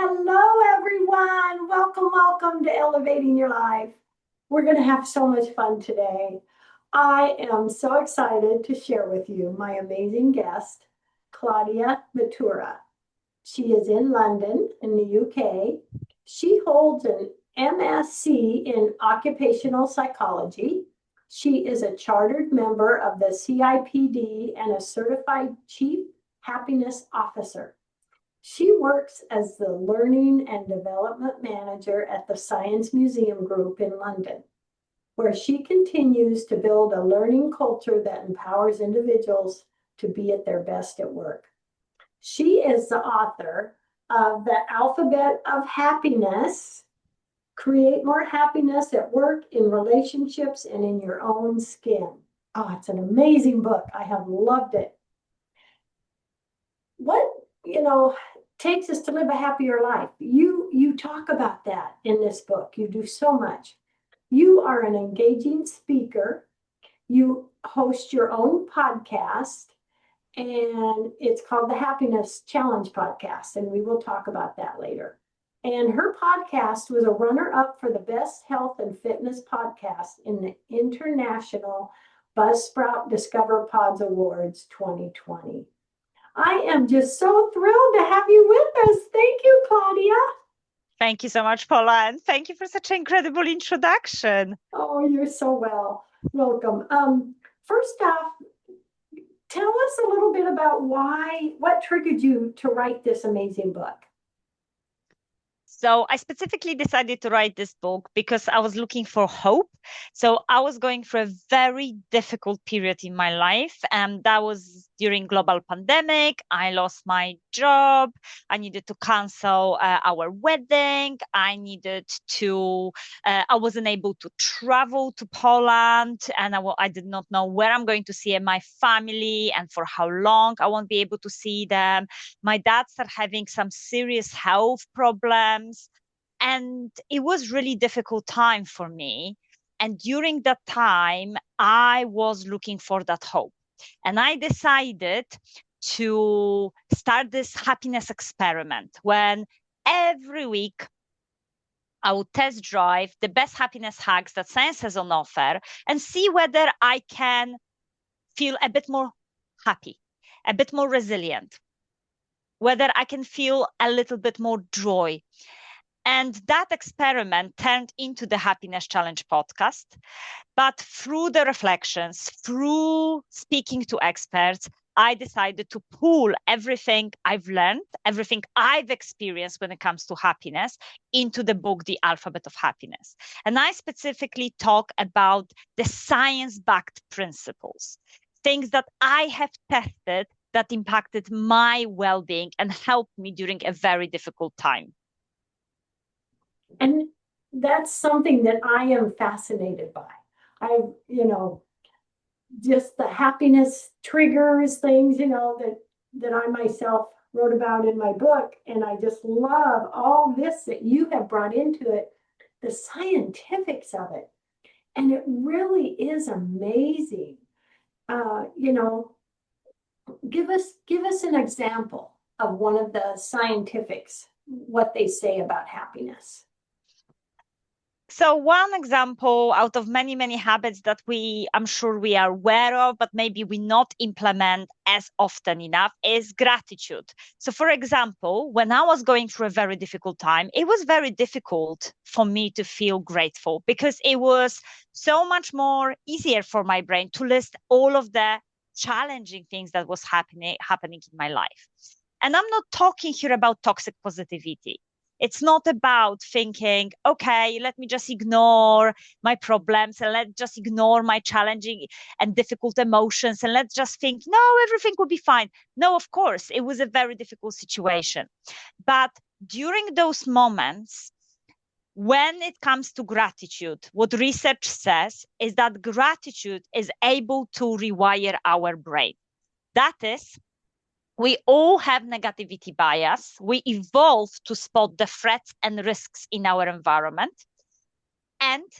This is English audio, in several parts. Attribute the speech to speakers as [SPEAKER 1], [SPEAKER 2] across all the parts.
[SPEAKER 1] Hello, everyone. Welcome to Elevating Your Life. We're going to have so much fun today. I am so excited to share with you my amazing guest, Klaudia Mitura. She is in London, in the UK. She holds an MSc in Occupational Psychology. She is a chartered member of the CIPD and a certified Chief Happiness Officer. She works as the Learning and Development Manager at the Science Museum Group in London, where she continues to build a learning culture that empowers individuals to be at their best at work. She is the author of The Alphabet of Happiness, Create More Happiness at Work, in Relationships, and in Your Own Skin. Oh, it's an amazing book. I have loved it. What, takes us to live a happier life? You talk about that in this book. You do so much. You are an engaging speaker. You host your own podcast, and it's called the Happiness Challenge Podcast, and we will talk about that later. And her podcast was a runner-up for the Best Health and Fitness Podcast in the International Buzzsprout Discover Pods Awards 2020. I am just so thrilled to have you with us. Thank you, Klaudia.
[SPEAKER 2] Thank you so much, Paula, and thank you for such an incredible introduction.
[SPEAKER 1] Oh, you're so welcome. First off, tell us a little bit about what triggered you to write this amazing book.
[SPEAKER 2] So I specifically decided to write this book because I was looking for hope. So I was going through a very difficult period in my life, and that was during global pandemic. I lost my job. I needed to cancel our wedding. I wasn't able to travel to Poland, and I did not know where I'm going to see my family and for how long I won't be able to see them. My dad started having some serious health problems, and it was really difficult time for me. And during that time, I was looking for that hope. And I decided to start this happiness experiment when every week I would test drive the best happiness hacks that science has on offer and see whether I can feel a bit more happy, a bit more resilient, whether I can feel a little bit more joy. And that experiment turned into the Happiness Challenge podcast. But through the reflections, through speaking to experts, I decided to pull everything I've learned, everything I've experienced when it comes to happiness into the book, The Alphabet of Happiness. And I specifically talk about the science-backed principles, things that I have tested that impacted my well-being and helped me during a very difficult time.
[SPEAKER 1] And that's something that I am fascinated by. Just the happiness triggers things, that I myself wrote about in my book. And I just love all this that you have brought into it, the scientifics of it. And it really is amazing. Give us an example of one of the scientifics, what they say about happiness.
[SPEAKER 2] So one example out of many, many habits that I'm sure we are aware of, but maybe we not implement as often enough, is gratitude. So for example, when I was going through a very difficult time, it was very difficult for me to feel grateful because it was so much more easier for my brain to list all of the challenging things that was happening in my life. And I'm not talking here about toxic positivity. It's not about thinking, okay, let me just ignore my problems and let's just ignore my challenging and difficult emotions and let's just think, no, everything will be fine. No, of course, it was a very difficult situation. But during those moments, when it comes to gratitude, what research says is that gratitude is able to rewire our brain. That is, we all have negativity bias. We evolved to spot the threats and risks in our environment. And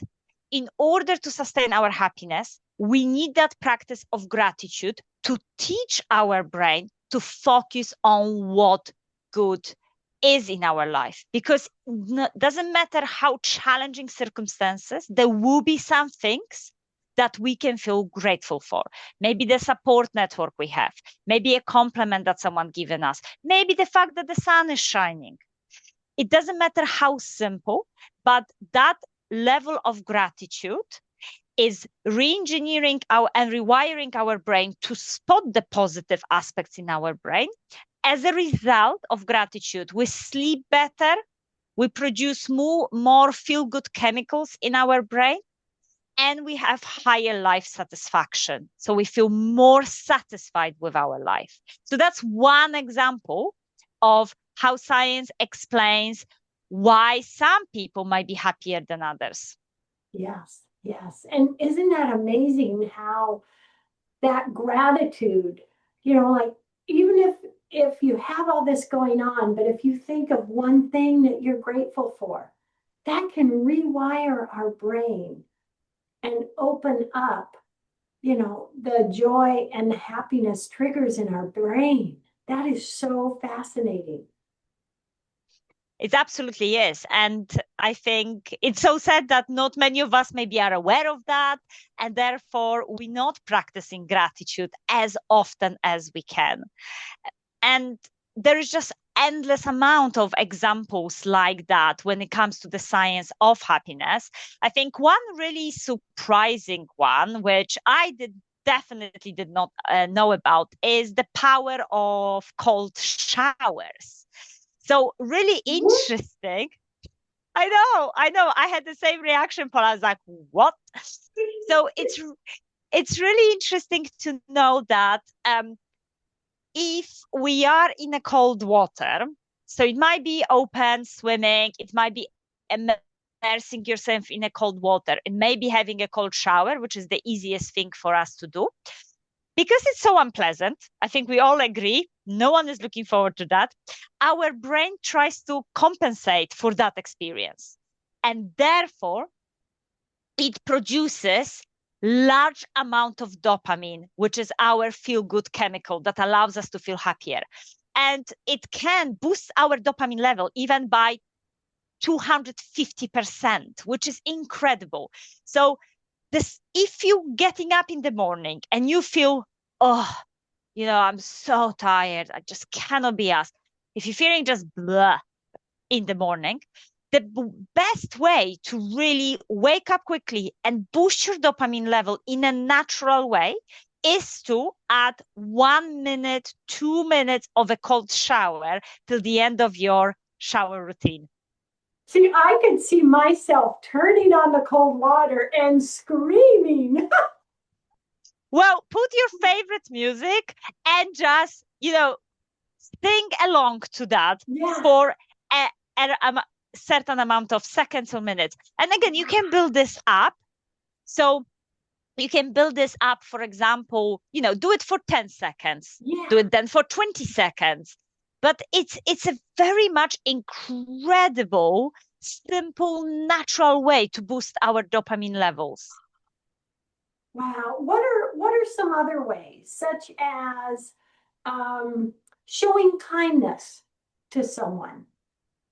[SPEAKER 2] in order to sustain our happiness, we need that practice of gratitude to teach our brain to focus on what good is in our life, because doesn't matter how challenging circumstances, there will be some things that we can feel grateful for. Maybe the support network we have, maybe a compliment that someone given us, maybe the fact that the sun is shining. It doesn't matter how simple, but that level of gratitude is re-engineering and rewiring our brain to spot the positive aspects in our brain. As a result of gratitude, we sleep better, we produce more feel-good chemicals in our brain, and we have higher life satisfaction. So we feel more satisfied with our life. So that's one example of how science explains why some people might be happier than others.
[SPEAKER 1] Yes, yes. And isn't that amazing how that gratitude, like even if you have all this going on, but if you think of one thing that you're grateful for, that can rewire our brain and open up, the joy and the happiness triggers in our brain. That is so fascinating.
[SPEAKER 2] It absolutely is. And I think it's so sad that not many of us maybe are aware of that. And therefore, we're not practicing gratitude as often as we can. And there is just endless amount of examples like that when it comes to the science of happiness. I think one really surprising one, which I definitely did not know about, is the power of cold showers. So really interesting. I know. I had the same reaction, Paul. I was like, what? So it's really interesting to know that if we are in a cold water, so it might be open swimming, it might be immersing yourself in a cold water, it may be having a cold shower, which is the easiest thing for us to do. Because it's so unpleasant, I think we all agree, no one is looking forward to that. Our brain tries to compensate for that experience. And therefore, it produces large amount of dopamine, which is our feel-good chemical that allows us to feel happier. And it can boost our dopamine level even by 250%, which is incredible. So if you getting up in the morning and you feel, I'm so tired, I just cannot be asked. If you're feeling just blah in the morning, the best way to really wake up quickly and boost your dopamine level in a natural way is to add 1 minute, 2 minutes of a cold shower till the end of your shower routine.
[SPEAKER 1] See, I could see myself turning on the cold water and screaming.
[SPEAKER 2] Well, put your favorite music and just, sing along to that for a certain amount of seconds or minutes. And again, you can build this up. So you can build this up, for example, do it for 10 seconds, do it then for 20 seconds. But it's a very much incredible, simple, natural way to boost our dopamine levels.
[SPEAKER 1] Wow. What are some other ways, such as showing kindness to someone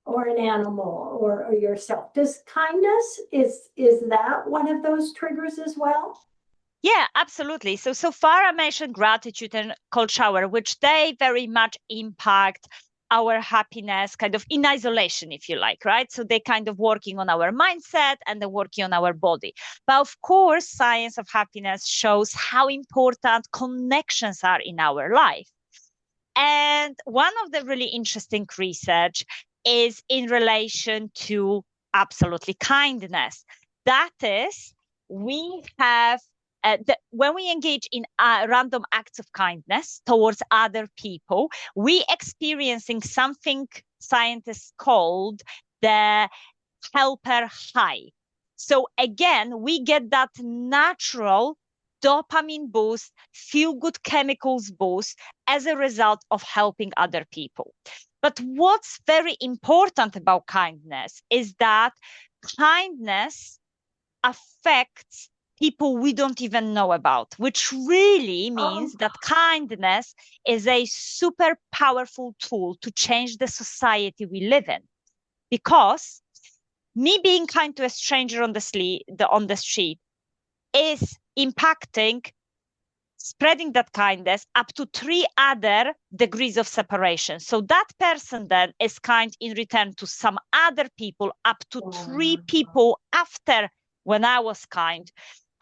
[SPEAKER 1] or an animal or yourself? Does kindness, is that one of those triggers as well?
[SPEAKER 2] Yeah, absolutely. So far I mentioned gratitude and cold shower, which they very much impact our happiness kind of in isolation, if you like, right? So they're kind of working on our mindset and they're working on our body. But of course, science of happiness shows how important connections are in our life. And one of the really interesting research is in relation to absolutely kindness. That is, we have when we engage in random acts of kindness towards other people, we experiencing something scientists called the helper high. So again, we get that natural dopamine boost, feel good chemicals boost as a result of helping other people. But what's very important about kindness is that kindness affects people we don't even know about, which really
[SPEAKER 1] Oh,
[SPEAKER 2] means that kindness is a super powerful tool to change the society we live in. Because me being kind to a stranger on on the street is impacting, spreading that kindness up to 3 other degrees of separation. So that person then is kind in return to some other people, up to three
[SPEAKER 1] wow.
[SPEAKER 2] people after when I was kind.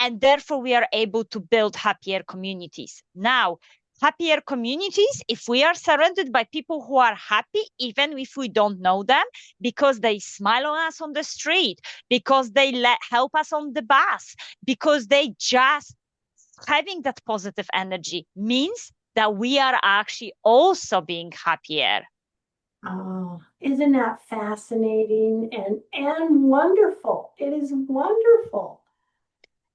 [SPEAKER 2] And therefore, we are able to build happier communities. Now, happier communities, if we are surrounded by people who are happy, even if we don't know them, because they smile on us on the street, because they help us on the bus, because they just having that positive energy means that we are actually also being happier.
[SPEAKER 1] Oh, isn't that fascinating and wonderful? It is wonderful.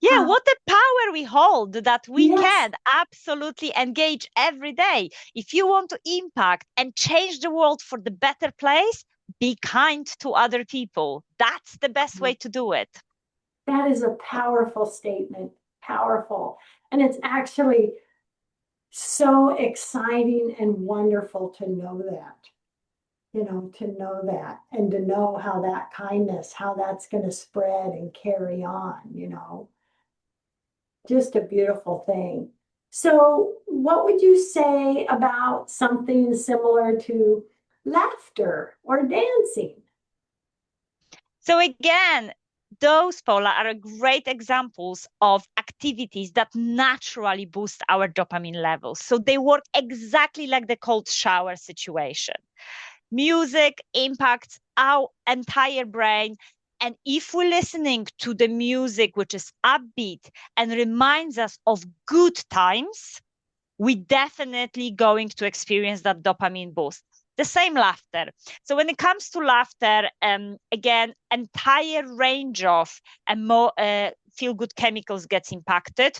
[SPEAKER 2] Yeah,
[SPEAKER 1] How,
[SPEAKER 2] what a power we hold that we
[SPEAKER 1] yes,
[SPEAKER 2] can absolutely engage every day. If you want to impact and change the world for the better place, be kind to other people. That's the best way to do it.
[SPEAKER 1] that is a powerful statement. Powerful. And it's actually so exciting and wonderful to know that, to know that and to know how that kindness, how that's going to spread and carry on. Just a beautiful thing. So, what would you say about something similar to laughter or dancing?
[SPEAKER 2] So again, those, Paula, are great examples of activities that naturally boost our dopamine levels. So they work exactly like the cold shower situation. Music impacts our entire brain. And if we're listening to the music, which is upbeat and reminds us of good times, we definitely going to experience that dopamine boost. The same laughter. So when it comes to laughter, again, entire range of feel-good chemicals gets impacted.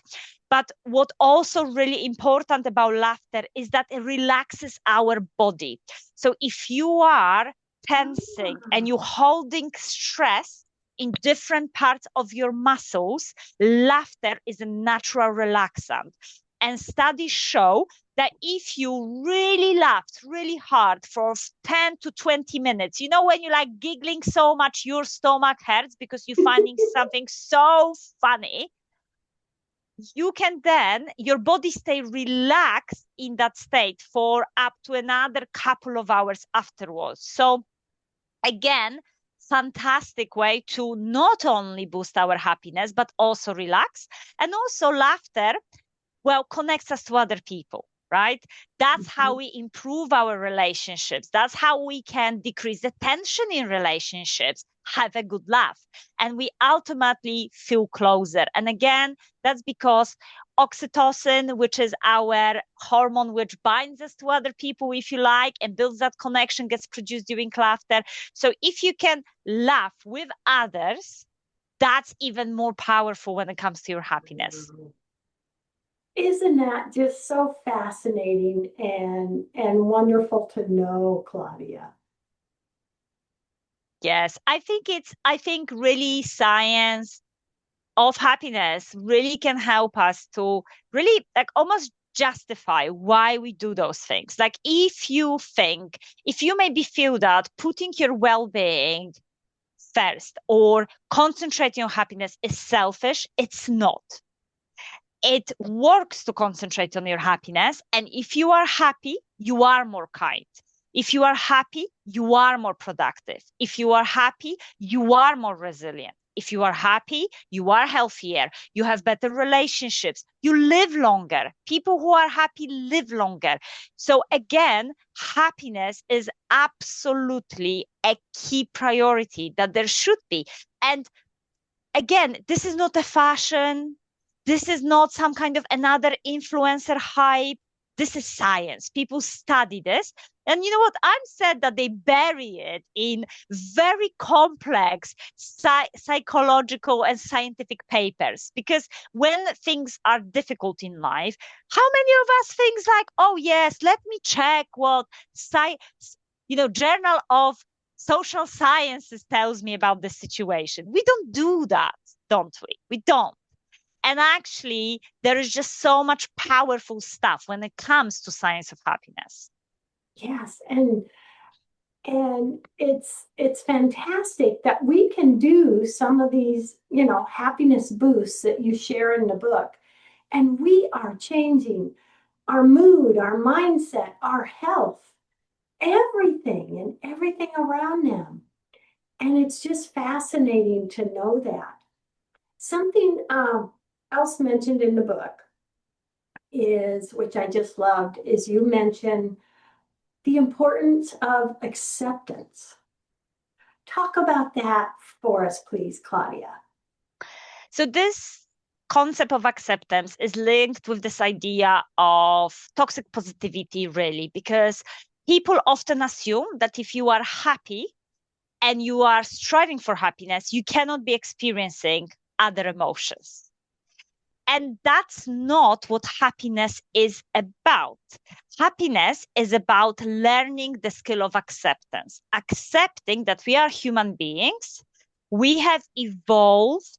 [SPEAKER 2] But what also really important about laughter is that it relaxes our body. So if you are tensing and you're holding stress in different parts of your muscles, laughter is a natural relaxant. And studies show that if you really laughed really hard for 10 to 20 minutes, when you like giggling so much, your stomach hurts because you're finding something so funny, you can then, your body stay relaxed in that state for up to another couple of hours afterwards. So again, fantastic way to not only boost our happiness, but also relax. And also laughter, well, connects us to other people, right? That's how we improve our relationships. That's how we can decrease the tension in relationships, have a good laugh, and we ultimately feel closer. And again, that's because oxytocin, which is our hormone which binds us to other people, if you like, and builds that connection, gets produced during laughter. So if you can laugh with others, that's even more powerful when it comes to your happiness.
[SPEAKER 1] Isn't that just so fascinating and wonderful to know, Claudia?
[SPEAKER 2] Yes, I think really science of happiness really can help us to really like almost justify why we do those things. Like if you maybe feel that putting your well-being first or concentrating on happiness is selfish, it's not. It works to concentrate on your happiness. And if you are happy, you are more kind. If you are happy, you are more productive. If you are happy, you are more resilient. If you are happy, you are healthier. You have better relationships. You live longer. People who are happy live longer. So again, happiness is absolutely a key priority that there should be. And again, this is not a fashion. This is not some kind of another influencer hype. This is science. People study this. And you know what? I'm sad that they bury it in very complex psychological and scientific papers. Because when things are difficult in life, how many of us think like, oh yes, let me check what Journal of Social Sciences tells me about the situation. We don't do that, don't we? We don't. And actually, there is just so much powerful stuff when it comes to science of happiness.
[SPEAKER 1] Yes, and it's fantastic that we can do some of these, happiness boosts that you share in the book. And we are changing our mood, our mindset, our health, everything and everything around them. And it's just fascinating to know that. Something else mentioned in the book is, which I just loved, is you mentioned the importance of acceptance. Talk about that for us, please, Klaudia.
[SPEAKER 2] So this concept of acceptance is linked with this idea of toxic positivity, really, because people often assume that if you are happy and you are striving for happiness, you cannot be experiencing other emotions. And that's not what happiness is about. Happiness is about learning the skill of acceptance, accepting that we are human beings. We have evolved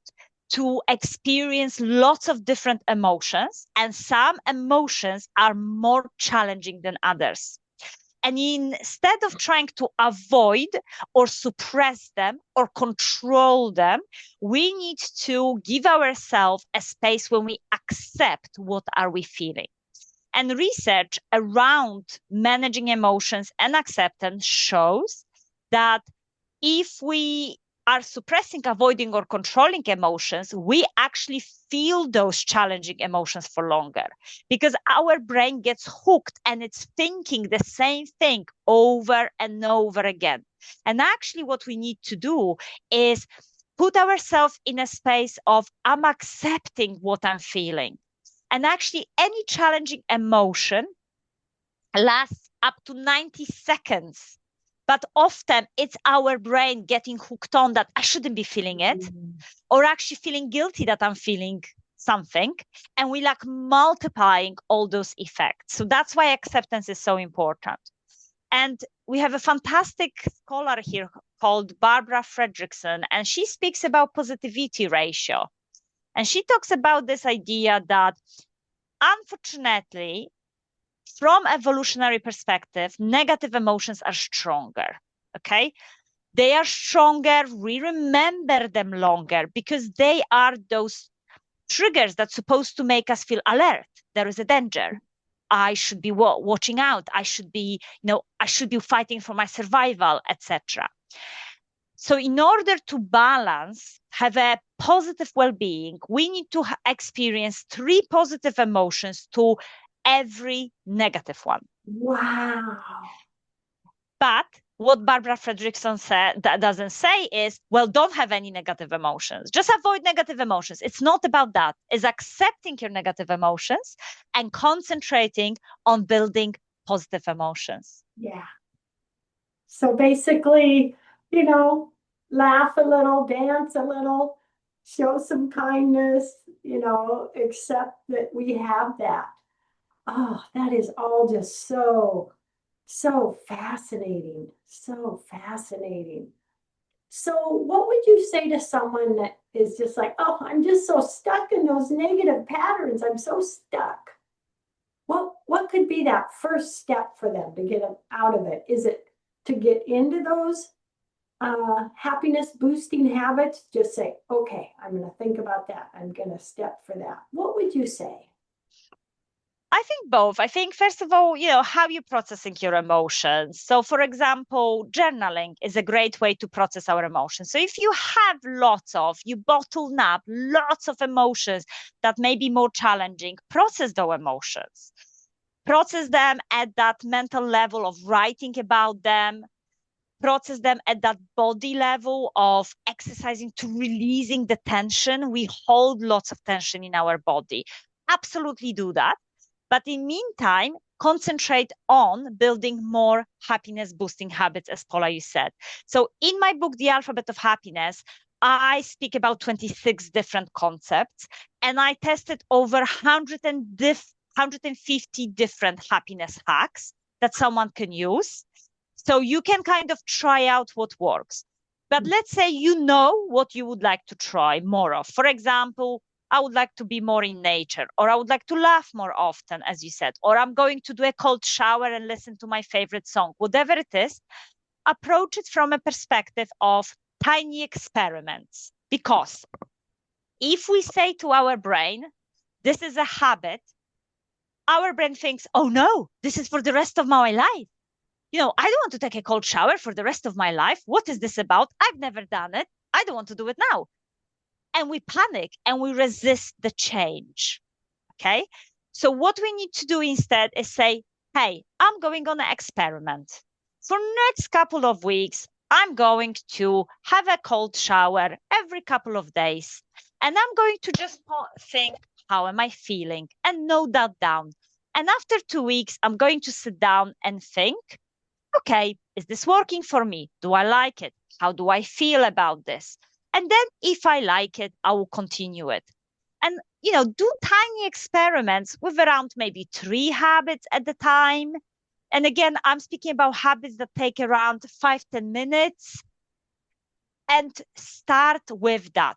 [SPEAKER 2] to experience lots of different emotions, and some emotions are more challenging than others. And instead of trying to avoid or suppress them or control them, we need to give ourselves a space when we accept what are we feeling. And research around managing emotions and acceptance shows that if we are suppressing, avoiding, or controlling emotions, we actually feel those challenging emotions for longer because our brain gets hooked and it's thinking the same thing over and over again. And actually, what we need to do is put ourselves in a space of, I'm accepting what I'm feeling. And actually, any challenging emotion lasts up to 90 seconds. But often it's our brain getting hooked on that I shouldn't be feeling it, or actually feeling guilty that I'm feeling something. And we like multiplying all those effects. So that's why acceptance is so important. And we have a fantastic scholar here called Barbara Fredrickson, and she speaks about positivity ratio. And she talks about this idea that, unfortunately, from evolutionary perspective, negative emotions are stronger, okay? They are stronger, we remember them longer because they are those triggers that's supposed to make us feel alert. There is a danger. I should be watching out. I should be fighting for my survival, etc. So in order to balance, have a positive well-being, we need to experience 3 positive emotions to every negative one.
[SPEAKER 1] Wow.
[SPEAKER 2] But what Barbara Fredrickson said that doesn't say is, well, don't have any negative emotions. Just avoid negative emotions. It's not about that. It's accepting your negative emotions and concentrating on building positive emotions.
[SPEAKER 1] Yeah. So basically, laugh a little, dance a little, show some kindness, accept that we have that. Oh, that is all just so, so fascinating. So fascinating. So, what would you say to someone that is just like, oh, I'm just so stuck in those negative patterns. I'm so stuck. What could be that first step for them to get them out of it? Is it to get into those happiness boosting habits? Just say, okay, I'm going to think about that. I'm going to step for that. What would you say?
[SPEAKER 2] I think both. I think, first of all, how you processing your emotions. So, for example, journaling is a great way to process our emotions. So if you have you bottle up lots of emotions that may be more challenging, process those emotions. Process them at that mental level of writing about them, process them at that body level of exercising to releasing the tension. We hold lots of tension in our body. Absolutely do that. But in meantime, concentrate on building more happiness boosting habits, as Paula, you said. So in my book, The Alphabet of Happiness, I speak about 26 different concepts, and I tested over 150 different happiness hacks that someone can use. So you can kind of try out what works. But let's say you know what you would like to try more of. For example, I would like to be more in nature, or I would like to laugh more often, as you said, or I'm going to do a cold shower and listen to my favorite song. Whatever it is, approach it from a perspective of tiny experiments. Because if we say to our brain, this is a habit, our brain thinks, oh no, this is for the rest of my life. I don't want to take a cold shower for the rest of my life. What is this about? I've never done it. I don't want to do it now. And we panic and we resist the change. Okay. So what we need to do instead is say, hey, I'm going on an experiment. For next couple of weeks, I'm going to have a cold shower every couple of days. And I'm going to just think, how am I feeling? And note that down. And after 2 weeks, I'm going to sit down and think, okay, is this working for me? Do I like it? How do I feel about this? And then if I like it, I will continue it. And, do tiny experiments with around maybe 3 habits at a time. And again, I'm speaking about habits that take around 5-10 minutes, and start with that.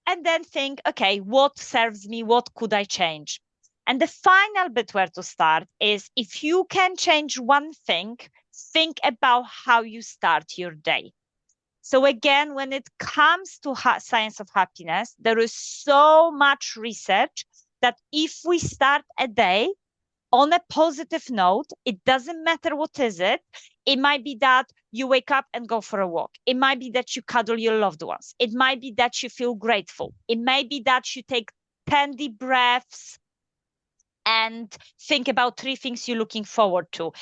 [SPEAKER 2] And then think, okay, what serves me? What could I change? And the final bit where to start is, if you can change one thing, think about how you start your day. So again, when it comes to science of happiness, there is so much research that if we start a day on a positive note, it doesn't matter what is it. It might be that you wake up and go for a walk. It might be that you cuddle your loved ones. It might be that you feel grateful. It might be that you take 10 deep breaths and think about 3 things you're looking forward to.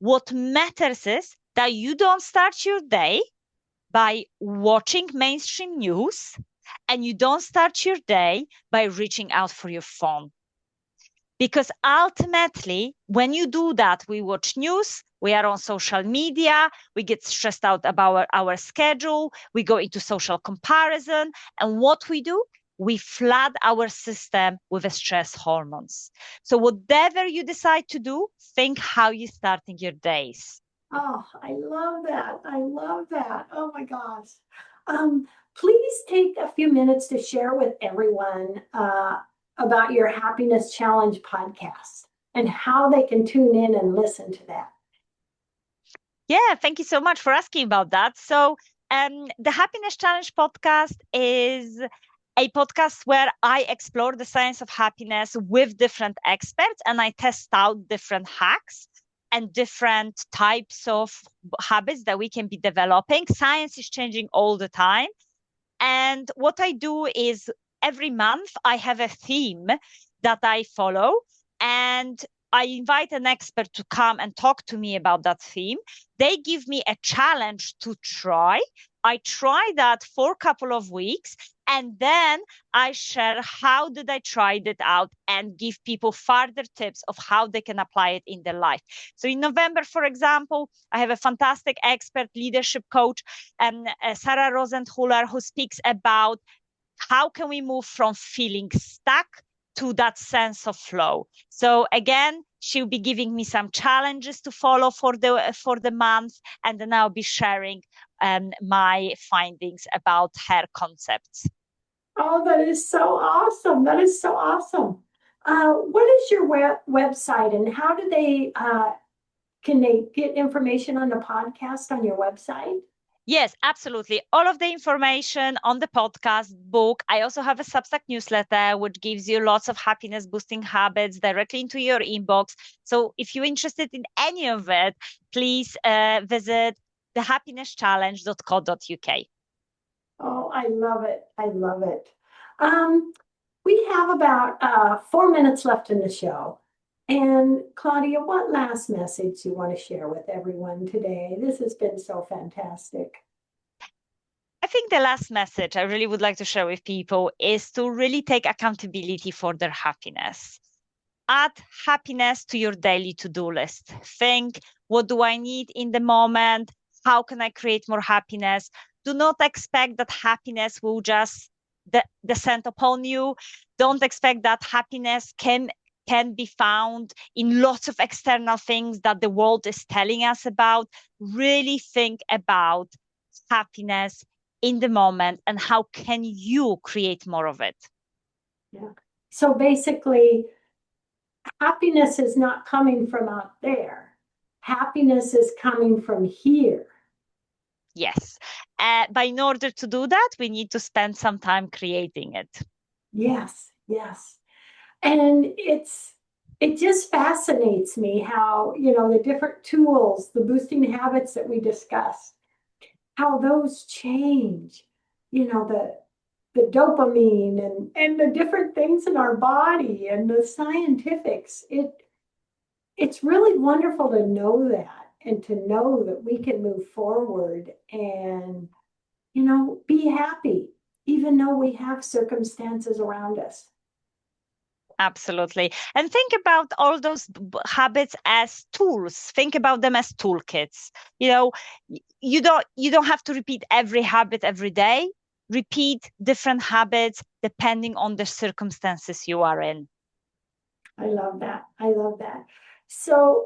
[SPEAKER 2] What matters is that you don't start your day by watching mainstream news, and you don't start your day by reaching out for your phone. Because ultimately, when you do that, we watch news, we are on social media, we get stressed out about our schedule, we go into social comparison, and what we do, we flood our system with stress hormones. So whatever you decide to do, think how you're starting your days.
[SPEAKER 1] Oh, I love that. I love that. Oh my gosh. Please take a few minutes to share with everyone about your Happiness Challenge podcast and how they can tune in and listen to that.
[SPEAKER 2] Yeah, thank you so much for asking about that. So the Happiness Challenge podcast is a podcast where I explore the science of happiness with different experts, and I test out different hacks and different types of habits that we can be developing. Science is changing all the time. And what I do is every month I have a theme that I follow, and I invite an expert to come and talk to me about that theme. They give me a challenge to try. I try that for a couple of weeks, and then I share how did I try it out and give people further tips of how they can apply it in their life. So in November, for example, I have a fantastic expert leadership coach, Sarah Rosenthaler, who speaks about how can we move from feeling stuck to that sense of flow. So again, she'll be giving me some challenges to follow for the month, and then I'll be sharing my findings about her concepts.
[SPEAKER 1] Oh, that is so awesome. That is so awesome. What is your website, and how do they can they get information on the podcast on your website?
[SPEAKER 2] Yes, absolutely. All of the information on the podcast book. I also have a Substack newsletter, which gives you lots of happiness boosting habits directly into your inbox. So if you're interested in any of it, please visit thehappinesschallenge.co.uk.
[SPEAKER 1] Oh, I love it. I love it. We have about 4 minutes left in the show. And Klaudia, what last message you want to share with everyone today? This has been so fantastic.
[SPEAKER 2] I think the last message I really would like to share with people is to really take accountability for their happiness. Add happiness to your daily to-do list. Think, what do I need in the moment? How can I create more happiness? Do not expect that happiness will just descend upon you. Don't expect that happiness can be found in lots of external things that the world is telling us about. Really think about happiness in the moment, and how can you create more of it?
[SPEAKER 1] Yeah. So basically, happiness is not coming from out there. Happiness is coming from here.
[SPEAKER 2] Yes. But in order to do that, we need to spend some time creating it.
[SPEAKER 1] Yes, yes. And it just fascinates me how, the different tools, the boosting habits that we discussed, how those change, the dopamine and the different things in our body and the scientifics. It's really wonderful to know that and to know that we can move forward and, be happy, even though we have circumstances around us.
[SPEAKER 2] Absolutely. And think about all those habits as tools. Think about them as toolkits. You know, you don't have to repeat every habit every day. Repeat different habits depending on the circumstances you are in.
[SPEAKER 1] I love that. I love that. So,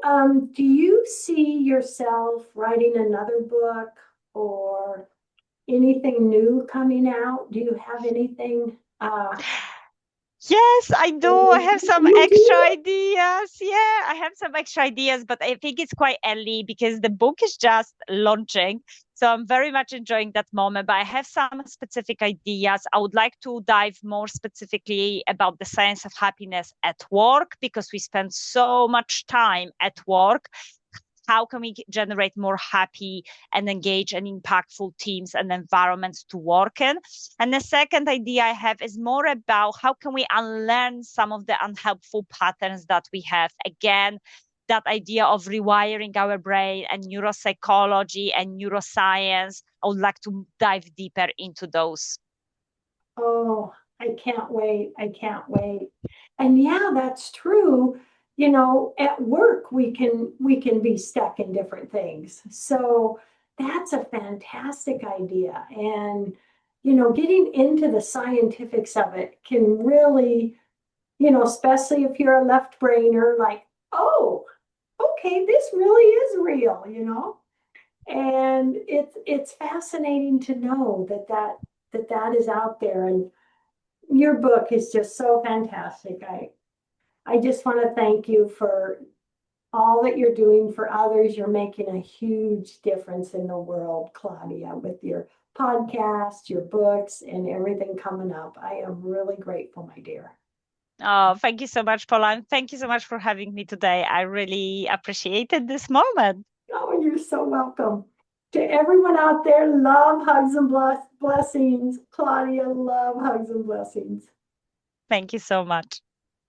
[SPEAKER 1] do you see yourself writing another book or anything new coming out? Do you have anything?
[SPEAKER 2] Yes, I do. I have some
[SPEAKER 1] You
[SPEAKER 2] extra
[SPEAKER 1] do?
[SPEAKER 2] ideas. Yeah, I have some extra ideas, but I think it's quite early because the book is just launching. So I'm very much enjoying that moment. But I have some specific ideas. I would like to dive more specifically about the science of happiness at work because we spend so much time at work. How can we generate more happy and engage and impactful teams and environments to work in? And the second idea I have is more about how can we unlearn some of the unhelpful patterns that we have. Again, that idea of rewiring our brain and neuropsychology and neuroscience. I would like to dive deeper into those.
[SPEAKER 1] Oh, I can't wait. I can't wait. And yeah, that's true. At work we can be stuck in different things. So that's a fantastic idea. And getting into the scientifics of it can really, especially if you're a left brainer, like, oh, okay, this really is real. And it's fascinating to know that is out there. And your book is just so fantastic. I just want to thank you for all that you're doing for others. You're making a huge difference in the world, Klaudia, with your podcast, your books, and everything coming up. I am really grateful, my dear.
[SPEAKER 2] Oh, thank you so much, Paula. And thank you so much for having me today. I really appreciated this moment.
[SPEAKER 1] Oh, you're so welcome. To everyone out there, love, hugs, and blessings. Klaudia, love, hugs, and blessings.
[SPEAKER 2] Thank you so much.